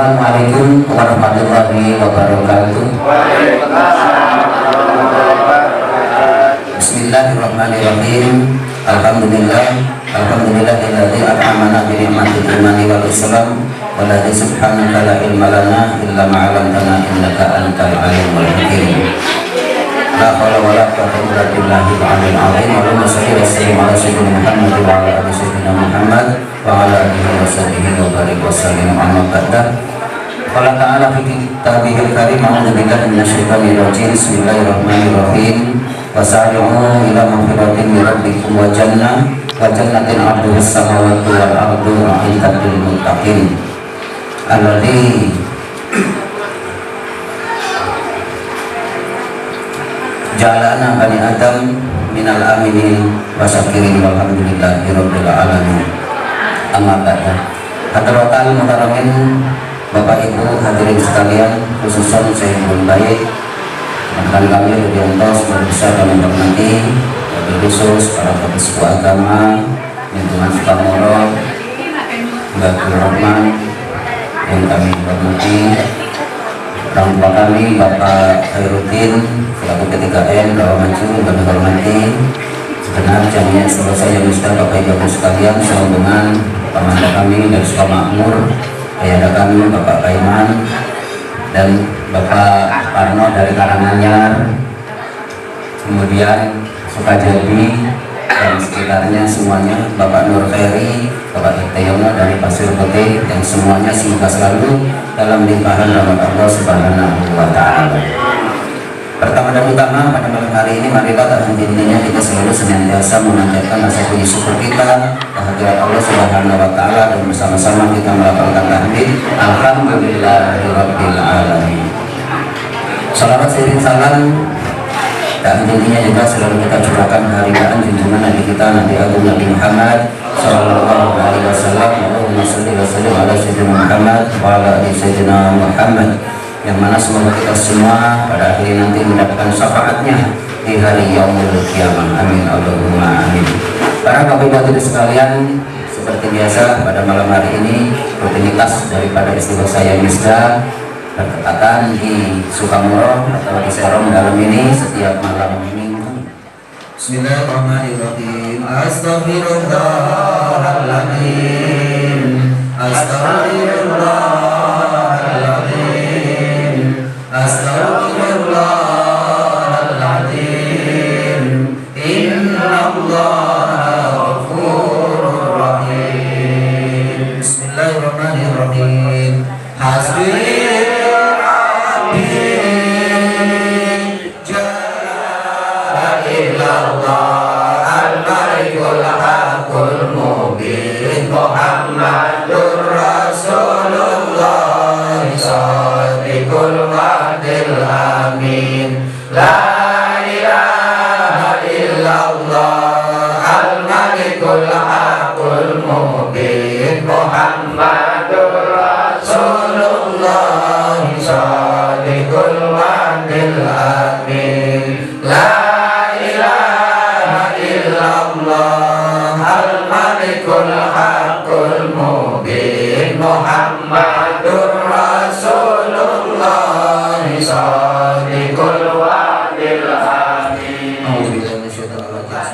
Assalamualaikum warahmatullahi wabarakatuh. Bismillahirrahmanirrahim. Alhamdulillahilladzi at'amana bi ni'matil imani wal islam walladzi subhanaka la ilma lana illa ma 'allamtana innaka antal alimul hakim. La haula wala quwwata illa billahil aliyyil azim. Allahumma shalli wa sallim ala sayyidina Muhammad wa ala ali sayyidina Muhammad wa ala alihi wa sahbihi wa barik wa sallim amma ba'da. Qala ta'ala fi kitabihil karim, a'udzu billahi minasyaitonir rajim. Bismillahirrahmanirrahim. Wasari'u ila maghfiratin min rabbikum wa jannatin 'arduha as-samawati wal ardu u'iddat lil muttaqin alladzi ja'alana bani adam minal aminin wa syakirin walhamdulillahi rabbil alamin. Amma ba'du. Hadratal muharamin, Bapak Ibu hadirin sekalian, khususnya saya belum baik rekan kami Rudianto sebagai besar kami hormati, wabil khusus para tokoh suku agama lingkungan Sukamoro, Mbak Rahman yang kami hormati, orang tua kami Bapak Khairuddin selaku P3N Rawa Maju kami hormati, segenap jamiah selesai yang Ustaz Bapak Ibu sekalian, sehubungan pemantau kami dari Sukamakmur, ayahanda kami Bapak Kaiman dan Bapak Parno dari Karanganyar, kemudian Sukajadi dan sekitarnya semuanya, Bapak Nur Ferry, Bapak Iteyono dari Pasir Putih, dan semuanya semoga selalu dalam limpahan rahmat Allah Subhanahu wa Ta'ala. Pertama dan utama pada malam hari ini, marilah tak henti-hentinya kita selalu senantiasa memanjatkan rasa puji syukur kita kehadirat Allah Subhanahu wa Ta'ala, dan bersama-sama kita melafalkan tahmid Alhamdulillahirabbil alamin. Salawat seiring salam tak henti-hentinya juga selalu kita curahkan kehadiran junjungan Nabi kita Nabi Agung Nabi Muhammad sallallahu alaihi wasallam. Allahumma shalli wa sallim ala sayyidina Muhammad wa ala ali sayyidina Muhammad, yang mana semoga kita semua pada akhirnya nanti mendapatkan syafaatnya di hari yaumul qiyamah. Amin Allahumma amin. Para bapak ibu sekalian, seperti biasa pada malam hari ini rutinitas daripada istighfar saya Misda bertepatan di Sukamoro atau di Serong dalam ini setiap malam minggu. Bismillahirrahmanirrahim. Astaghfirullahaladzim, Astaghfirullahaladzim, Astaghfirullahaladzim. Innallaha ghafurur rahim. Bismillahirrahmanirrahim. Hasbi Muhammadur Rasulullah Shadiqul Wa'dil Amin. La ilaha illallah al-malikul haqqul mubin. Muhammadur Rasulullah Shadiqul Wa'dil Amin. La ilaha illallah al-malikul haqqul mubin. Muhammadur Rasulullah Shadiqul Wa'dil Amin. La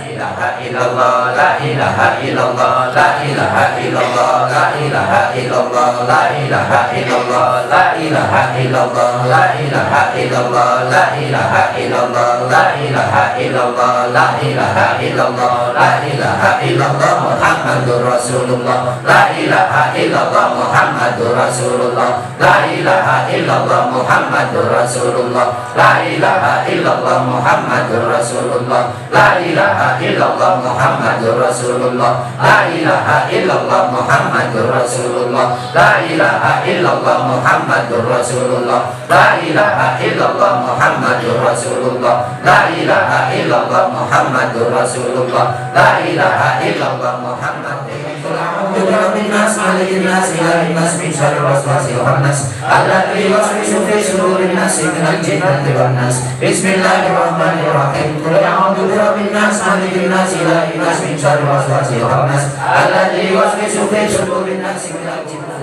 ilaha illallah, la ilaha illallah, la ilaha illallah, la ilaha illallah, la ilaha illallah, la ilaha illallah, la ilaha illallah, la ilaha illallah, la ilaha illallah, la ilaha illallah, la ilaha illallah. Muhammadur Rasulullah, la ilaha illallah, Muhammadur Rasulullah, la ilaha illallah, Muhammadur Rasulullah, la ilaha illallah, Muhammadur Rasulullah, la ilaha illallah, Muhammadur Rasulullah, la ilaha illallah, Muhammadur Rasulullah, la ilaha illallah, Muhammadur Rasulullah, la ilaha illallah, Muhammadur Rasulullah, la ilaha illallah, Muhammadur Rasulullah, la ilaha illallah, Muhammadur Rabbin nas malikin nas ilahin nas min syarri waswasil khannas alladzi yuwaswisu fi sudurin nas minal jinnati wan nas. Bismillahirrahmanirrahim. Qul a'udzu birabbin nas malikin nas ilahin nas min syarri waswasil khannas alladzi yuwaswisu fi sudurin nas minal jinnati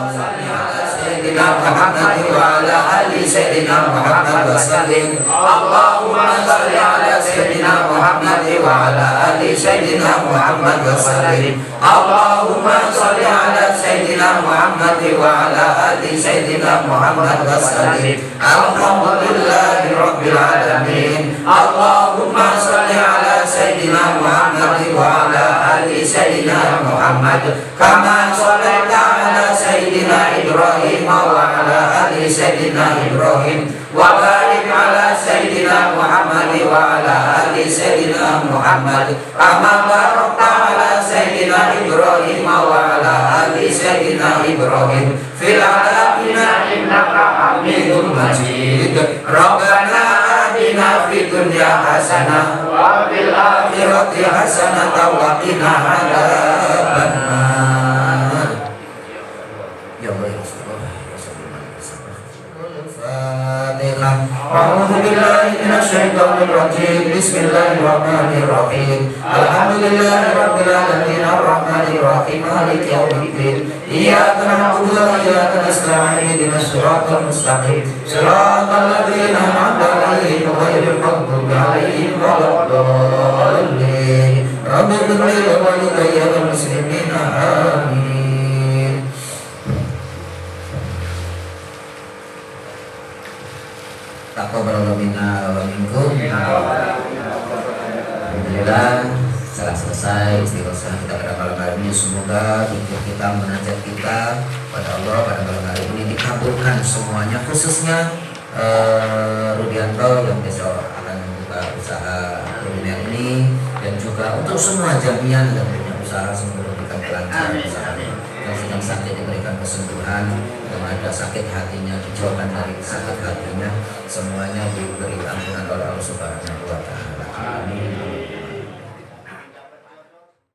سيدنا محمد وعلى آل سيدنا محمد وسلم اللهم صل على سيدنا محمد وعلى آل سيدنا محمد وسلم اللهم صل على سيدنا محمد وعلى آل سيدنا محمد وسلم الحمد لله رب العالمين اللهم صل على سيدنا محمد وعلى آل سيدنا محمد كما صليت على سيدنا إبراهيم وعلى آل سيدنا إبراهيم وبارك على سيدنا محمد وعلى آل سيدنا محمد كما باركت على سيدنا إبراهيم وعلى آل سيدنا إبراهيم في العالمين إنك حميد مجيد ربنا آتنا في الدنيا حسنة وفي الآخرة حسنة وقنا عذاب النار يا الله يا الفاتحة أعوذ بالله من الشيطان الرجيم بسم الله الرحمن الرحيم الحمد لله رب العالمين الرحمن الرحيم مالك يوم الدين إياك نعبد وإياك نستعين اهدنا الصراط المستقيم صراط الذين أنعمت عليهم غير المغضوب عليهم ولا الضالين رب اغفر لي ولوالدي والمسلمين آمين. Taqabbalallahu minna wa minkum. Alhamdulillah telah selesai istighosah kita pada malam hari ini. Semoga zikir kita, munajat kita pada Allah pada malam hari ini dikabulkan semuanya, khususnya Rudianto yang besok akan membuka usaha kuliner ini, dan juga untuk semua jamiah yang punya usaha semoga diberikan kelancaran usahanya, yang sedang sakit diberikan kesembuhan, yang ada sakit hatinya dijauhkan dari sakit hatinya, semuanya diberi ampunan oleh Allah Subhanahu wa taala. Amin.